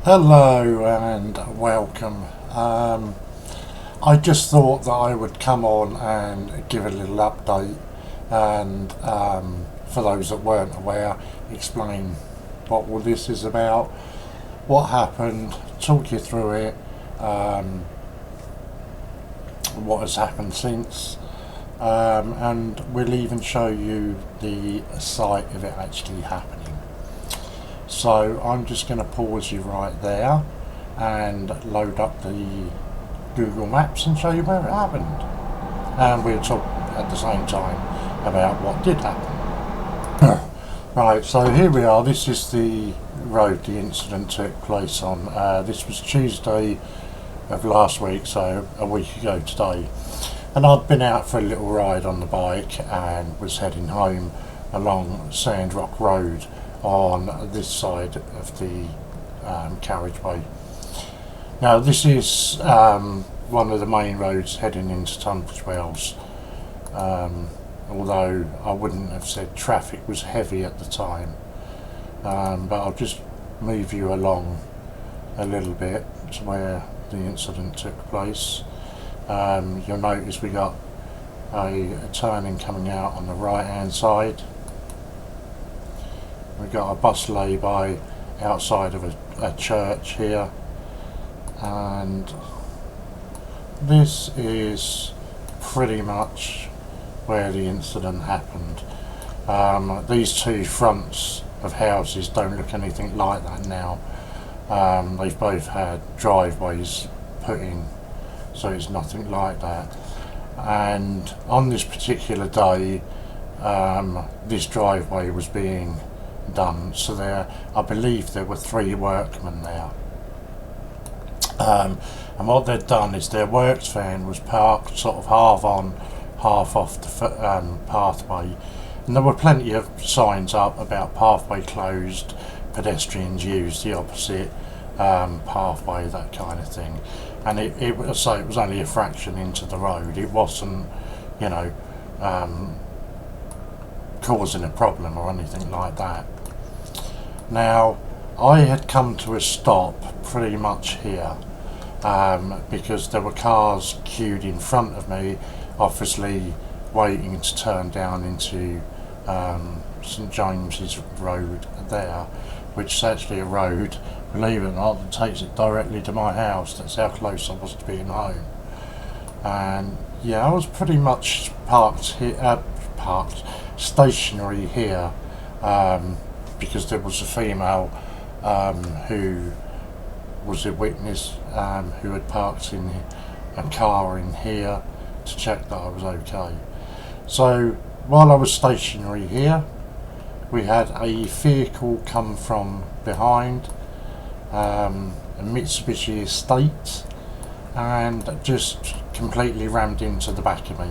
Hello and welcome. I just thought that I would come on and give a little update and for those that weren't aware, explain what all this is about, what happened, talk you through it, what has happened since, and we'll even show you the site of it actually happening. So I'm just going to pause you right there and load up the Google Maps and show you where it happened. And we'll talk at the same time about what did happen. Right, so here we are. This is the road the incident took place on. This was Tuesday of last week, so a week ago today. And I'd been out for a little ride on the bike and was heading home along Sandrock Road on this side of the carriageway. Now this is one of the main roads heading into Tunbridge Wells, although I wouldn't have said traffic was heavy at the time, but I'll just move you along a little bit to where the incident took place. You'll notice we got a turning coming out on the right hand side. We've got a bus lay-by outside of a church here, and this is pretty much where the incident happened. These two fronts of houses don't look anything like that now. They've both had driveways put in, so it's nothing like that. And on this particular day, this driveway was being done, so I believe there were 3 workmen there, and what they'd done is their works van was parked sort of half on, half off the pathway, and there were plenty of signs up about pathway closed, pedestrians use the opposite pathway, that kind of thing. And it was only a fraction into the road. It wasn't, you know, causing a problem or anything like that. Now, I had come to a stop pretty much here because there were cars queued in front of me, obviously waiting to turn down into St James's Road there, which is actually a road, believe it or not, that takes it directly to my house. That's how close I was to being home. And yeah, I was pretty much stationary here, because there was a female who was a witness who had parked in a car in here to check that I was okay. So while I was stationary here, we had a vehicle come from behind, a Mitsubishi Estate, and just completely rammed into the back of me.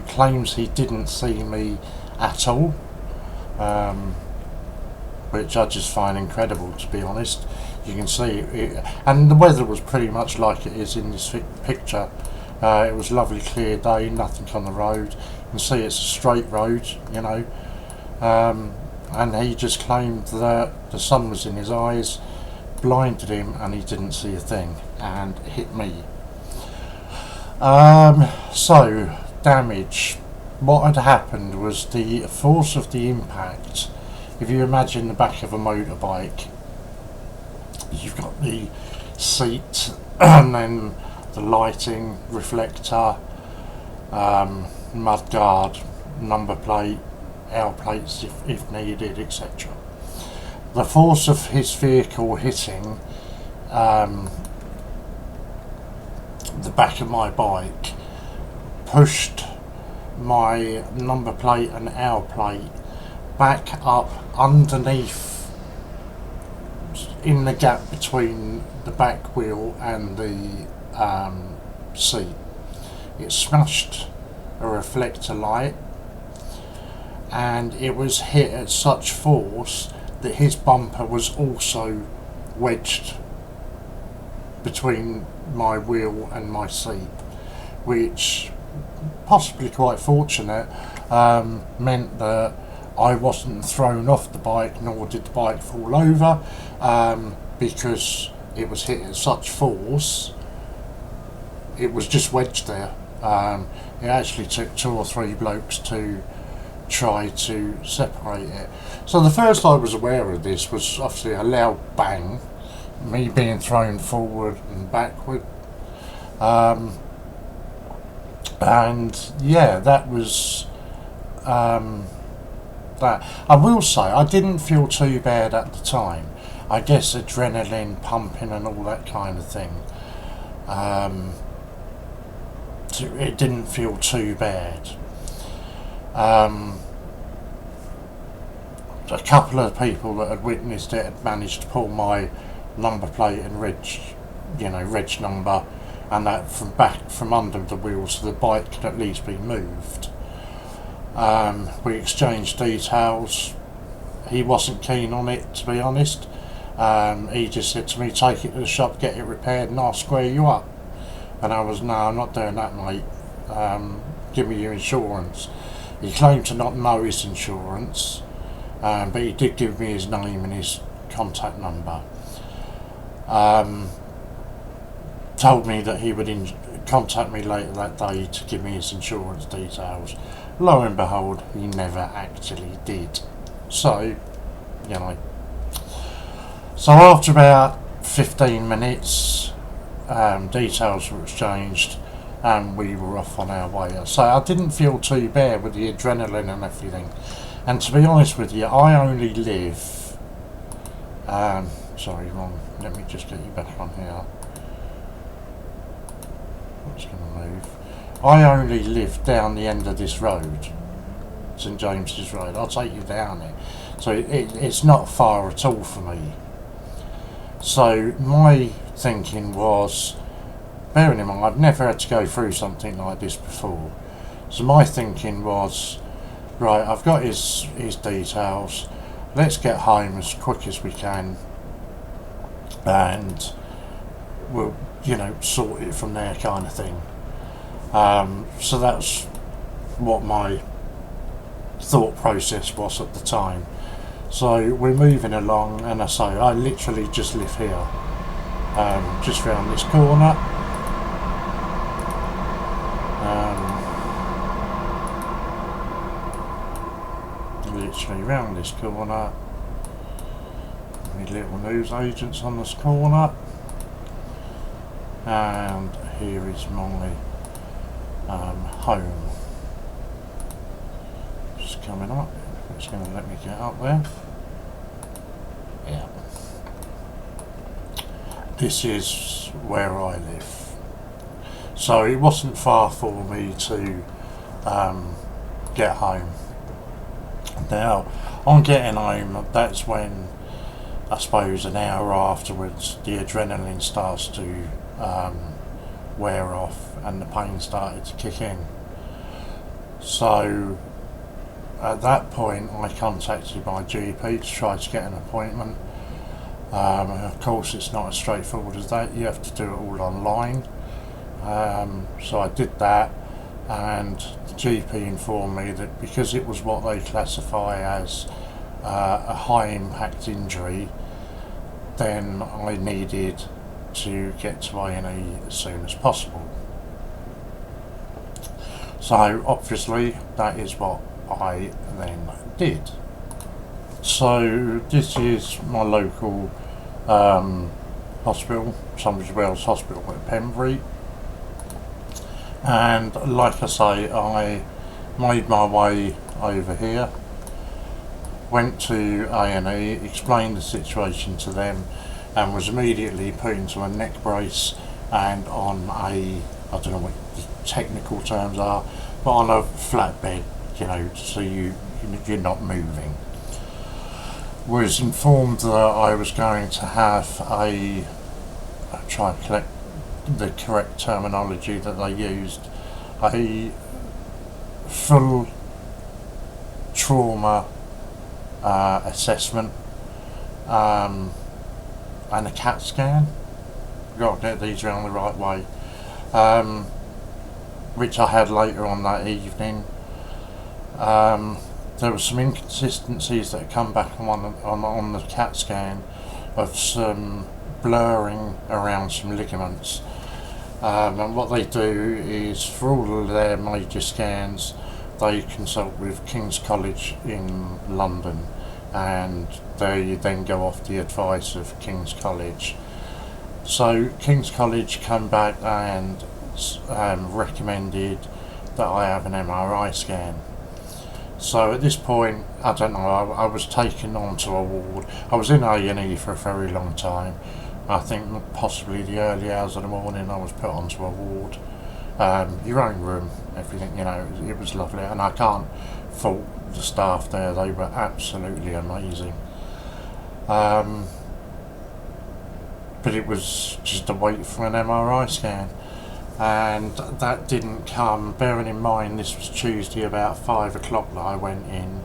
Claims he didn't see me at all, which I just find incredible, to be honest. You can see it, and the weather was pretty much like it is in this picture. It was a lovely clear day, nothing on the road. You can see it's a straight road, you know, and he just claimed that the sun was in his eyes, blinded him, and he didn't see a thing, and hit me. So, damage. What had happened was the force of the impact. If you imagine the back of a motorbike, you've got the seat and then the lighting, reflector, mudguard, number plate, L plates if needed, etc. The force of his vehicle hitting the back of my bike pushed my number plate and L plate back up underneath, in the gap between the back wheel and the seat. It smashed a reflector light, and it was hit at such force that his bumper was also wedged between my wheel and my seat, which, possibly quite fortunate, meant that I wasn't thrown off the bike, nor did the bike fall over, because it was hit at such force. It was just wedged there. It actually took 2 or 3 blokes to try to separate it. So the first I was aware of this was obviously a loud bang, me being thrown forward and backward, and yeah, that was that. I will say I didn't feel too bad at the time. I guess adrenaline pumping and all that kind of thing, it didn't feel too bad. A couple of people that had witnessed it had managed to pull my number plate and reg number, and that from under the wheel, so the bike could at least be moved. We exchanged details. He wasn't keen on it, to be honest. He just said to me, take it to the shop, get it repaired, and I'll square you up. And I was, no, I'm not doing that, mate. Give me your insurance. He claimed to not know his insurance, but he did give me his name and his contact number. Told me that he would contact me later that day to give me his insurance details. Lo and behold, he never actually did. So, So after about 15 minutes, details were exchanged and we were off on our way. So I didn't feel too bad with the adrenaline and everything. And to be honest with you, I only live... sorry, wrong. Let me just get you back on here. What's going to move? I only live down the end of this road, St James's Road. I'll take you down it. So it's not far at all for me. So my thinking was, bearing in mind I've never had to go through something like this before, so my thinking was, right, I've got his details, let's get home as quick as we can and we'll sort it from there, kind of thing. So that's what my thought process was at the time. So we're moving along, and I literally just live here, just round this corner. Literally round this corner. My little news agents on this corner, and here is my home. Just coming up. It's going to let me get up there. Yeah. This is where I live. So it wasn't far for me to get home. Now, on getting home, that's when, I suppose, an hour afterwards, the adrenaline starts to wear off and the pain started to kick in. So at that point I contacted my GP to try to get an appointment. Of course it's not as straightforward as that, you have to do it all online. So I did that, and the GP informed me that because it was what they classify as a high impact injury, then I needed to get to A&E as soon as possible. So obviously that is what I then did. So this is my local hospital, Tunbridge Wells Hospital at Pembury, and like I say, I made my way over here, went to A&E, explained the situation to them, and was immediately put into a neck brace and on a, I don't know what the technical terms are, but on a flatbed, so you're not moving. Was informed that I was going to have I'll try and collect the correct terminology that they used, a full trauma assessment, and a CAT scan. Got to get these around the right way, which I had later on that evening. there were some inconsistencies that come back on the CAT scan of some blurring around some ligaments. And what they do is, for all of their major scans, they consult with King's College in London, and they then go off the advice of King's College. So King's College came back and recommended that I have an MRI scan. So at this point, I don't know, I was taken onto a ward. I was in A&E for a very long time. I think possibly the early hours of the morning I was put onto a ward. Your own room, everything, you know, it was lovely. And I can't fault the staff there, they were absolutely amazing. But it was just a wait for an MRI scan. And that didn't come, bearing in mind this was Tuesday about 5 o'clock that I went in.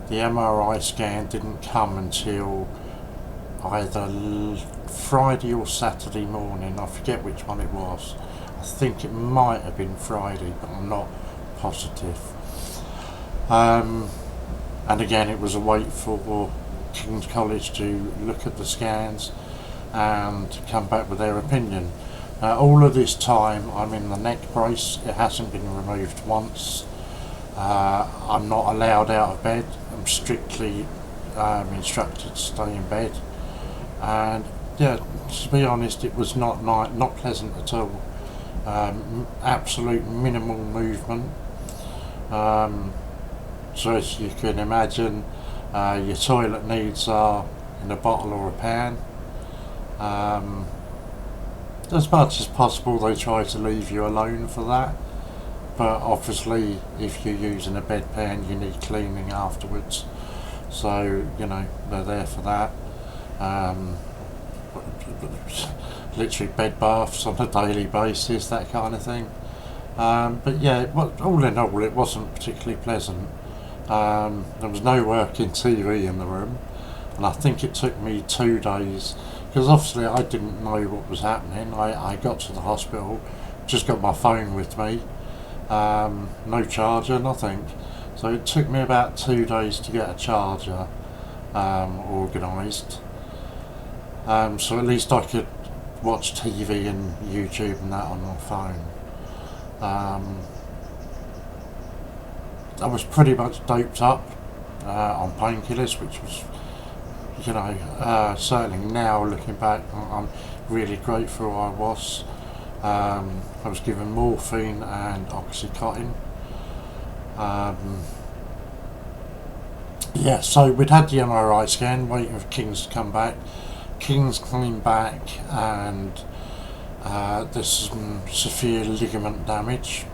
The MRI scan didn't come until either Friday or Saturday morning. I forget which one it was. I think it might have been Friday, but I'm not positive. And again, it was a wait for King's College to look at the scans and come back with their opinion. All of this time I'm in the neck brace. It hasn't been removed once. I'm not allowed out of bed. I'm strictly instructed to stay in bed. And yeah, to be honest, it was not pleasant at all. Absolute minimal movement. So as you can imagine, your toilet needs are in a bottle or a pan. As much as possible they try to leave you alone for that, but obviously if you're using a bedpan you need cleaning afterwards, so you know they're there for that. Literally bed baths on a daily basis, that kind of thing. But yeah, all in all it wasn't particularly pleasant. There was no working TV in the room, and I think it took me 2 days, because obviously I didn't know what was happening. I got to the hospital, just got my phone with me, no charger, nothing. So it took me about 2 days to get a charger organised. So at least I could watch TV and YouTube and that on my phone. I was pretty much doped up on painkillers, which was, you know, certainly now looking back, I'm really grateful I was. I was given morphine and oxycontin. Yeah, so we'd had the MRI scan, waiting for King's to come back. King's coming back, and there's some severe ligament damage.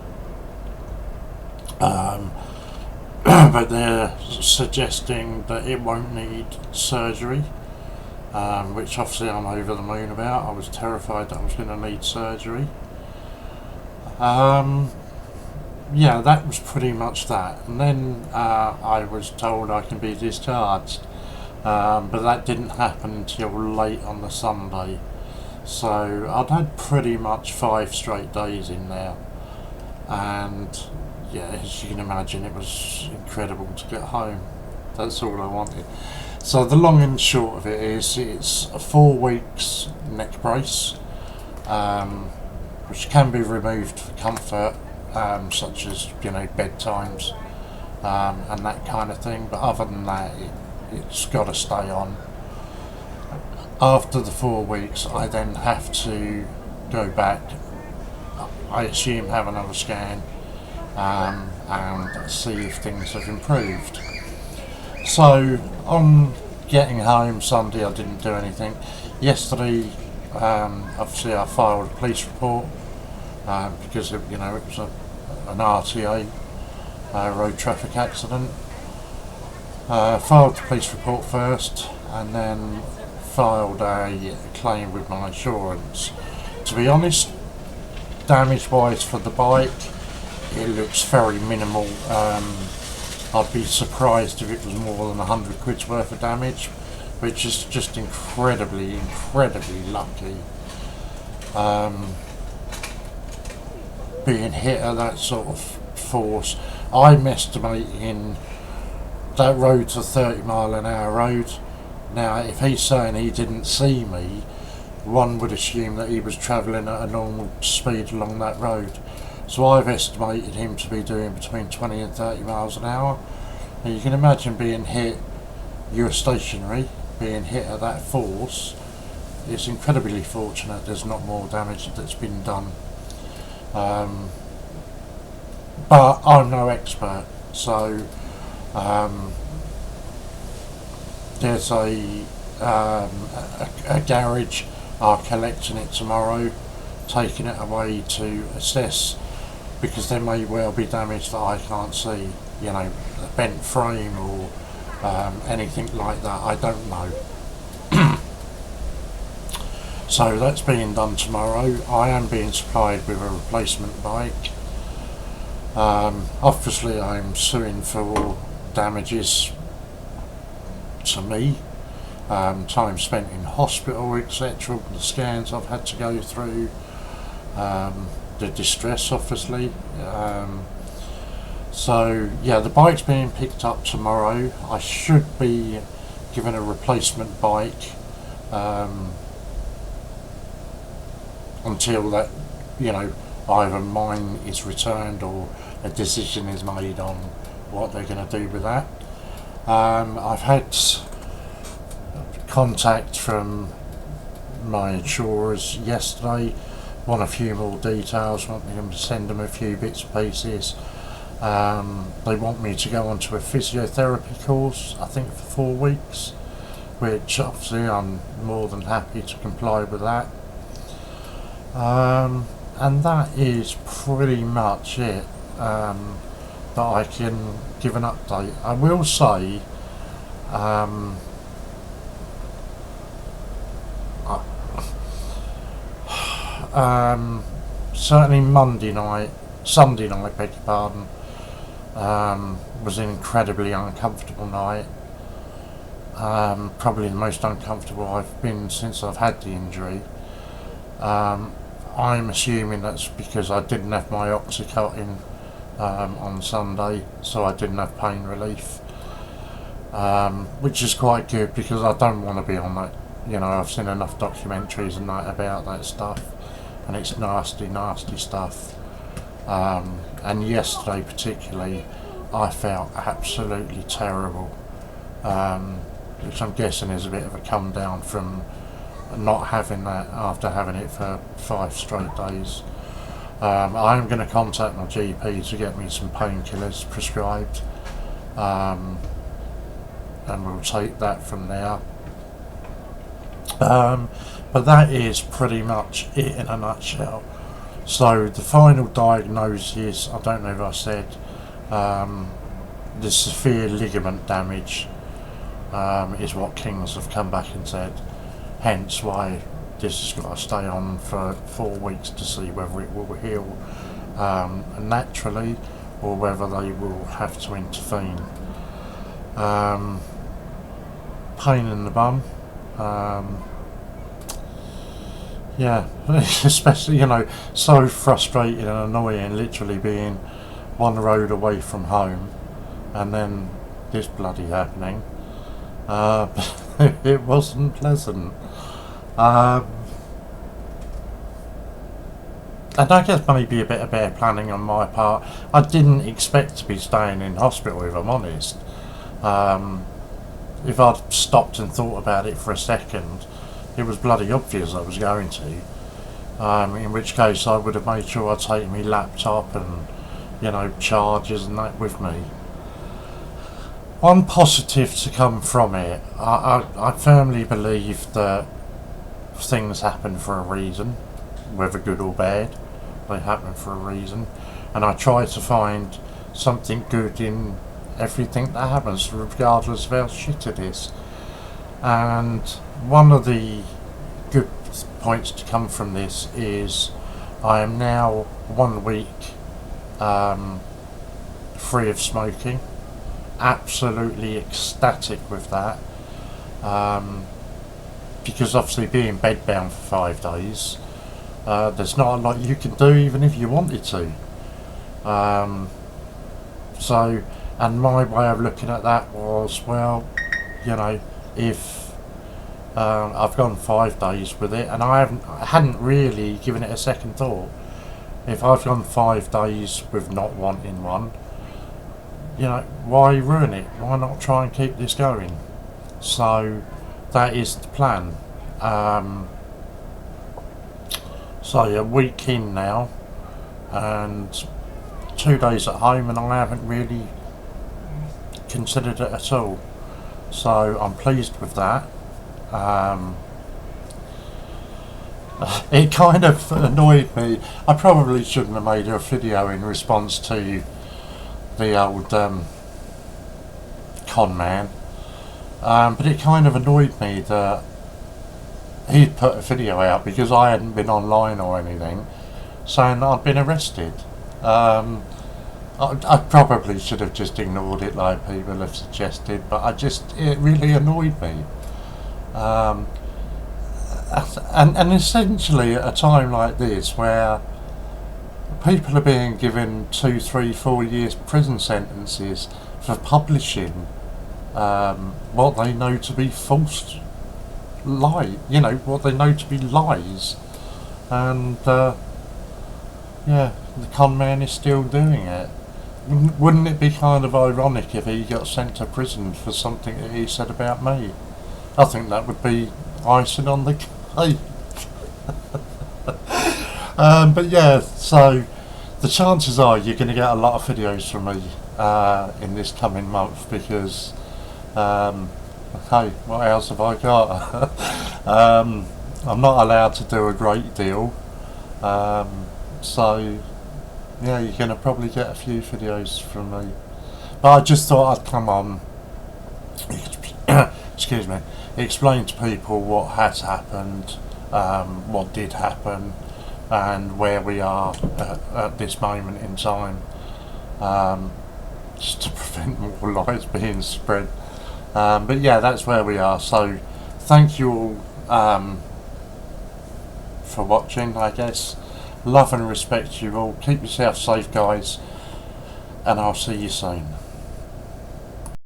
But they're suggesting that it won't need surgery, which obviously I'm over the moon about. I was terrified that I was going to need surgery. Yeah, that was pretty much that. And then I was told I can be discharged, but that didn't happen until late on the Sunday. So I'd had pretty much 5 straight days in there, and yeah, as you can imagine, it was incredible to get home. That's all I wanted. So the long and short of it is, it's a 4 weeks neck brace, which can be removed for comfort, such as, you know, bedtimes and that kind of thing. But other than that, it's got to stay on. After the 4 weeks, I then have to go back, I assume have another scan, and see if things have improved. So on getting home Sunday, I didn't do anything. Yesterday, obviously I filed a police report because it was an RTA, road traffic accident. Filed the police report first, and then filed a claim with my insurance. To be honest, damage wise for the bike, it looks very minimal. I'd be surprised if it was more than 100 quid's worth of damage, which is just incredibly lucky. Being hit at that sort of force, I'm estimating that road's a 30-mile-an-hour road. Now, if he's saying he didn't see me, one would assume that he was travelling at a normal speed along that road. So I've estimated him to be doing between 20 and 30 miles an hour. Now you can imagine being hit, you're stationary, being hit at that force. It's incredibly fortunate there's not more damage that's been done. But I'm no expert, so there's a garage are collecting it tomorrow, taking it away to assess, because there may well be damage that I can't see, you know, a bent frame or anything like that. I don't know. So that's being done tomorrow. I am being supplied with a replacement bike. Obviously I'm suing for damages to me, time spent in hospital, etc., the scans I've had to go through, the distress obviously. So yeah, the bike's being picked up tomorrow. I should be given a replacement bike until that, you know, either mine is returned or a decision is made on what they're going to do with that. I've had contact from my insurers yesterday, want a few more details, want me to send them a few bits and pieces. They want me to go onto a physiotherapy course, I think for 4 weeks, which obviously I'm more than happy to comply with that. And that is pretty much it that I can give an update. I will say certainly Sunday night, beg your pardon, was an incredibly uncomfortable night. Probably the most uncomfortable I've been since I've had the injury. I'm assuming that's because I didn't have my Oxycontin on Sunday, so I didn't have pain relief, which is quite good because I don't want to be on that. You know, I've seen enough documentaries and that about that stuff, and it's nasty, nasty stuff. And yesterday particularly, I felt absolutely terrible, which I'm guessing is a bit of a come down from not having that after having it for 5 straight days. I'm going to contact my GP to get me some painkillers prescribed, and we'll take that from there. But that is pretty much it in a nutshell. So the final diagnosis, I don't know if I said, the severe ligament damage is what Kings have come back and said, hence why this has got to stay on for 4 weeks to see whether it will heal naturally or whether they will have to intervene. Pain in the bum. Yeah, especially, you know, so frustrating and annoying literally being 1 road away from home and then this bloody happening. It wasn't pleasant. And I guess maybe a bit of better planning on my part. I didn't expect to be staying in hospital, if I'm honest. If I'd stopped and thought about it for a second, it was bloody obvious I was going to. In which case I would have made sure I'd taken my laptop and, you know, chargers and that with me. One positive to come from it, I firmly believe that things happen for a reason, whether good or bad. They happen for a reason, and I try to find something good in everything that happens, regardless of how shit it is. And one of the good points to come from this is I am now 1 week free of smoking. Absolutely ecstatic with that, because obviously being bedbound for 5 days, there's not a lot you can do even if you wanted to. So And my way of looking at that was, well, you know, if I've gone 5 days with it, and I hadn't really given it a second thought. If I've gone 5 days with not wanting one, you know, why ruin it? Why not try and keep this going? So that is the plan. So a week in now, and 2 days at home, and I haven't really considered it at all. So I'm pleased with that. It kind of annoyed me. I probably shouldn't have made a video in response to the old con man, but it kind of annoyed me that he'd put a video out because I hadn't been online or anything saying that I'd been arrested. I probably should have just ignored it like people have suggested, but it really annoyed me. And essentially at a time like this where people are being given 2, 3, 4 years prison sentences for publishing what they know to be false what they know to be lies, and yeah, the con man is still doing it. Wouldn't it be kind of ironic if he got sent to prison for something that he said about me? I think that would be icing on the cake. But yeah, so the chances are you're going to get a lot of videos from me in this coming month, because okay, what else have I got? I'm not allowed to do a great deal, so yeah, you're going to probably get a few videos from me. But I just thought I'd come on, excuse me, explain to people what has happened, what did happen, and where we are at this moment in time, just to prevent more lies being spread. But yeah, that's where we are. So thank you all for watching, I guess. Love and respect you all. Keep yourself safe, guys, and I'll see you soon.